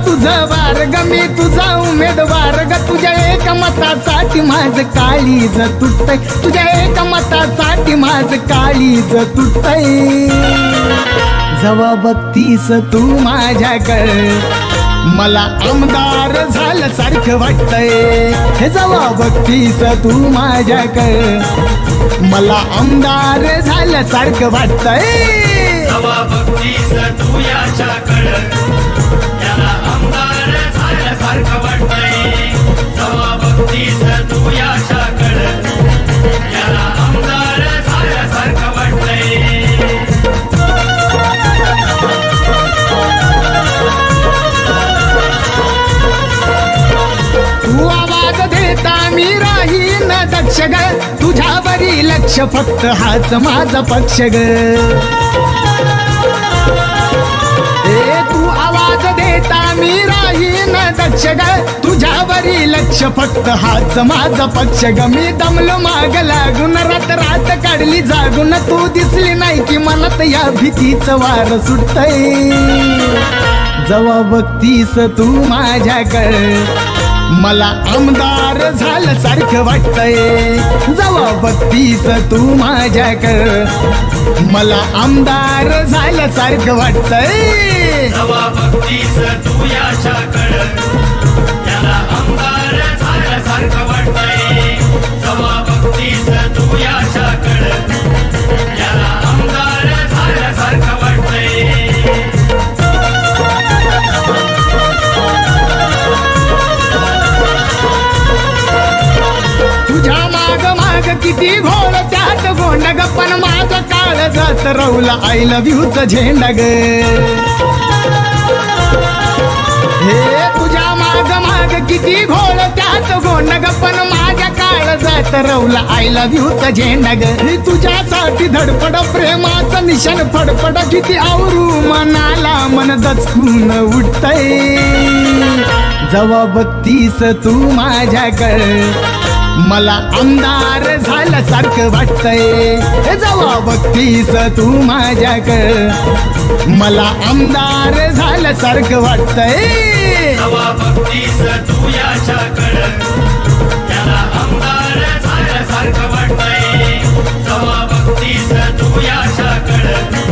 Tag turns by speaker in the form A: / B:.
A: तुझं वार ग मी तुझा उमेदवार ग तुझ्या एका मतासाठी माझं काळीज तुटतंय तुझ्या एका मतासाठी माझं काळीज तुटतंय जेव्हा बघतीस तू माझ्याकडे मला आमदार झालं सारखं वाटतंय हे जेव्हा बघतीस तू माझ्याकडे मला आमदार झालं सारखं वाटतंय
B: जेव्हा बघतीस तू याच्याकडं त्याला आमदार झाल्यासारखं वाटतंय जेव्हा बघतीस तू याच्याकडं त्याला आमदार झाल्यासारखं वाटतंय
A: तू आवाज देता मी राहीन दक्ष ग तुझ्यावरी लक्ष फक्त हाच माझा पक्ष ग तू आवाज देता मी राहीन दक्ष ग तुझ्यावरी लक्ष फक्त हाच माझा पक्ष ग मी दमलो माग लागून रात काढली जागून तू दिसली नाही की मनात या भीतीचं वार सुटतंय जेव्हा बघतीस तू माझ्याकडे मला आमदार झालं सारखं वाटतंय जेव्हा बघतीस तू माझ्याकडे मला आमदार झालं सारखं वाटतंय
B: जेव्हा बघतीस तू याच्याकडं त्याला आमदार झाल्यासारखं वाटतंय जेव्हा बघतीस तू याच्याकडं त्याला आमदार झाल्यासारखं वाटतंय
A: तुझ्या माग माग किती घोळ त्यात गोंड ग पण माझं काळ जात रवला आय लव्ह यूच झेंडा ग हे तुझ्या माग माग किती घोळ त्यात गोंड ग पण माझ्या काळ जात रवला आय लव्ह यूच झेंडा ग हे तुझ्यासाठी धडपड प्रेमाचं निशाण फडफड किती आवरू मनाला मन दचकून उठतंय जेव्हा बघतीस तू माझ्याकडे मला आमदार झालं सारखं वाटतंय जेव्हा बघतीस तू माझ्याकडे मला आमदार झालं सारखं वाटतंय
B: जेव्हा बघतीस तू याच्याकडं त्याला आमदार झाल्यासारखं वाटतंय जेव्हा बघतीस तू याच्याकडं